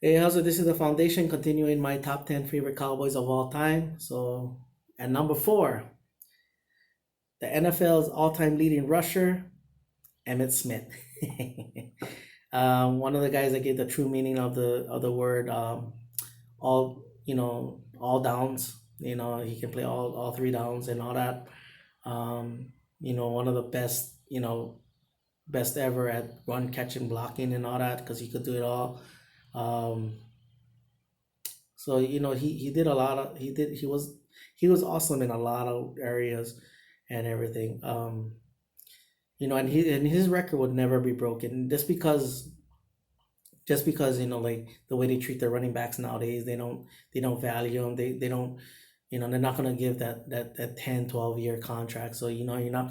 Hey, how's it? This is the foundation continuing my top 10 favorite Cowboys of all time. So, at number four, the NFL's all time leading rusher, Emmitt Smith. One of the guys that gave the true meaning of the word all downs. He can play all three downs and all that. One of the best, best ever at run, catching, blocking, and all that because he could do it all. Um, So he did a lot of he was awesome in a lot of areas and everything. And his record would never be broken just because like the way they treat their running backs nowadays, they don't value them. They don't they're not gonna give that 10, 12 year contract. So you're not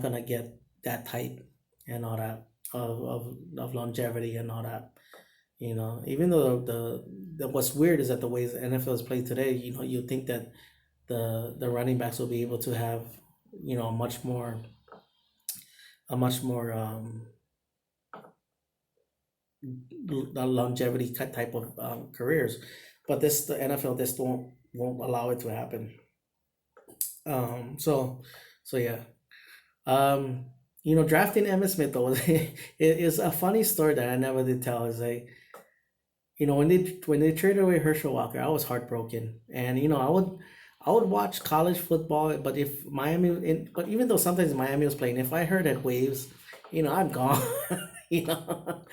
gonna get that type and all that of longevity and all that. Even though the what's weird is that the ways the NFL is played today, you think that the running backs will be able to have, a much more longevity type of careers, but the NFL just won't allow it to happen. So yeah. Um, Drafting Emmitt Smith though it is a funny story that I never did tell. Is like when they traded away Herschel Walker, I was heartbroken, and I would watch college football, but but even though sometimes Miami was playing, if I heard that waves, I'm gone. you know,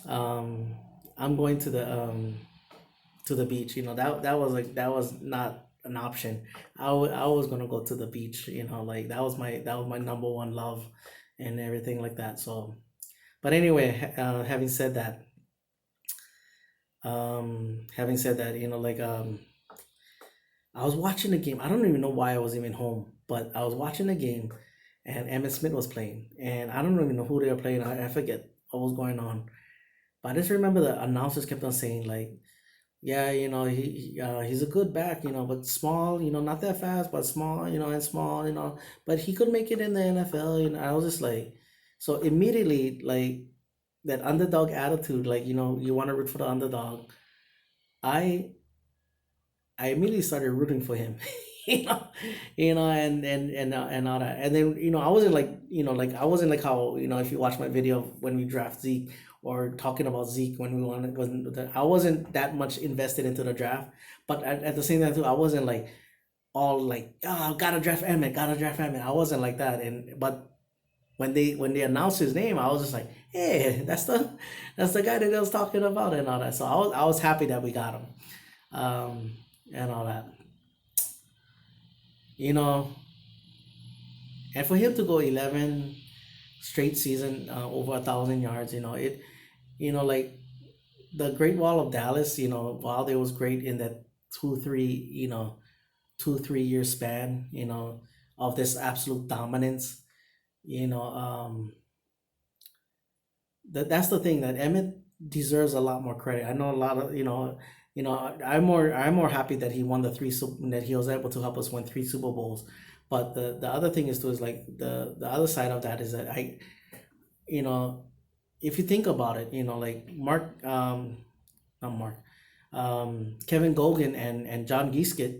um, I'm going to the beach. That was not an option. I was gonna go to the beach. Like that was my number one love, and everything like that. So, but anyway, having said that, I was watching the game. I don't even know why I was even home, but I was watching the game, and Emmitt Smith was playing, and I don't even know who they were playing. I forget what was going on, but I just remember the announcers kept on saying like, yeah, he's a good back, but small, not that fast, but small, and small, but he could make it in the NFL. I was just like, so immediately like that underdog attitude, like you want to root for the underdog. I I immediately started rooting for him, you know, and all that. And then I wasn't like I wasn't like how if you watch my video of when we draft Zeke or talking about Zeke when we wanted when I wasn't that much invested into the draft, but at the same time too, I wasn't like all like gotta draft Emmett, gotta draft Emmett. I wasn't like that, and but when they announced his name, I was just like, hey, that's the guy that I was talking about and all that. So I was happy that we got him, um, and all that. You know, and for him to go 11 straight season over 1,000 yards, like the Great Wall of Dallas, while it was great in that two three you know 2 3 year span, of this absolute dominance, you know that's the thing that Emmett deserves a lot more credit. I know a lot of I'm more happy that he won that he was able to help us win three Super Bowls. But the other thing is too is like the other side of that is that you know if you think about it, like not Mark, Kevin Gogan and John Giesick,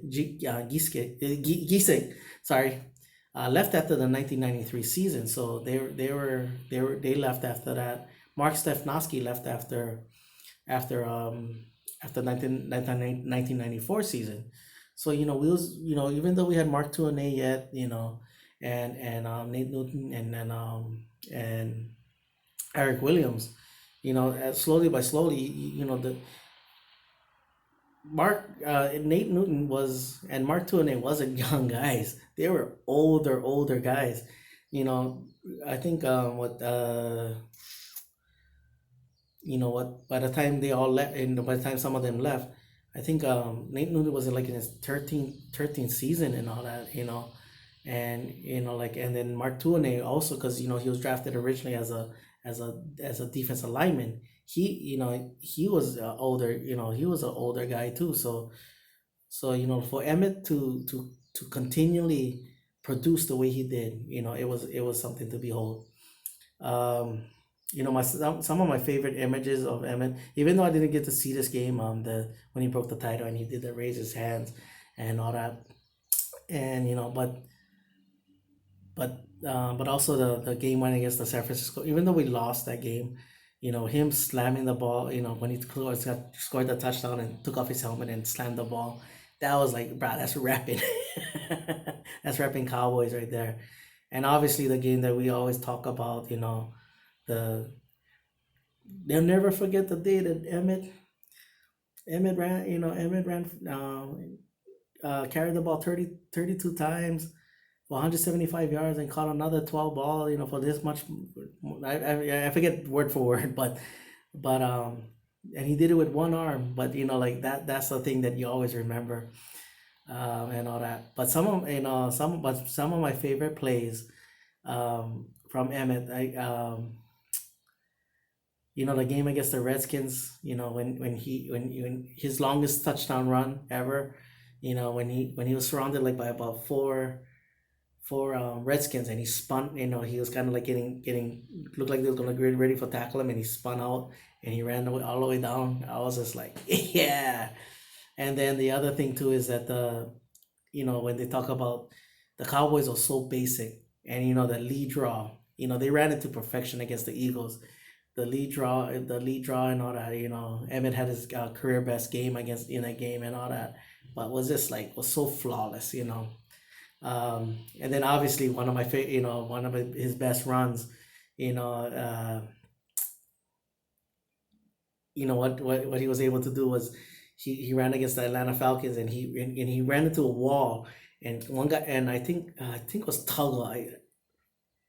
sorry, left after the 1993 season. So they left after that. Mark Stefnosky left after um after 1994 season. So we was even though we had Mark Tuaney yet, and Nate Newton and Eric Williams, slowly by slowly, the Nate Newton was and Mark Tuaney wasn't young guys. They were older guys. You know, I think what by the time they all left and by the time some of them left, I think Nate Newton was like in his 13th season and all that, and like and then Mark Tuaney also because he was drafted originally as a defensive lineman. He was older, he was an older guy too. So for Emmett to continually produce the way he did, it was something to behold. Um, some of my favorite images of Emmett, even though I didn't get to see this game, the when he broke the title and he did the raise his hands and all that, and but also the game went against the San Francisco. Even though we lost that game, him slamming the ball, when he scored the touchdown and took off his helmet and slammed the ball, that was like, bro, that's rapping. That's rapping Cowboys right there. And obviously the game that we always talk about, the they'll never forget the day that Emmett ran carried the ball 32 times for 175 yards and caught another 12 ball, for this much. I forget word for word, but and he did it with one arm, but like that's the thing that you always remember, and all that. But some of my favorite plays, from Emmett, the game against the Redskins, when his longest touchdown run ever, when he was surrounded like by about four Redskins, and he spun. He was kind of like getting looked like they was gonna get ready for tackle him, and he spun out and he ran all the way down. I was just like, yeah. And then the other thing too is that when they talk about the Cowboys are so basic, and the lead draw, they ran it to perfection against the Eagles. The lead draw and all that. Emmitt had his career best game against in that game and all that, but was so flawless. And then obviously one of my favorite, one of his best runs, you know, uh, what he was able to do was he ran against the Atlanta Falcons, and he ran into a wall, and one guy, and I think it was Tuggle.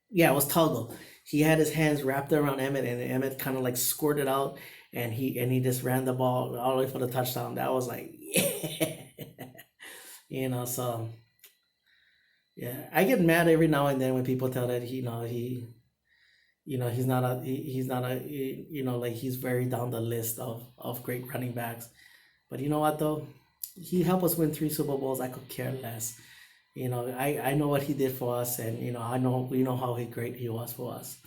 Yeah, it was Tuggle. He had his hands wrapped around Emmett, and Emmett kind of like squirted out, and he just ran the ball all the way for the touchdown. That was like, yeah. So yeah, I get mad every now and then when people tell that he's not a, like he's very down the list of great running backs. But you know what though? He helped us win 3 Super Bowls. I could care less. I know what he did for us, and I know we know how great he was for us.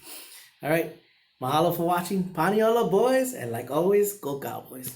All right. Mahalo for watching. Paniola boys, and like always, go Cowboys.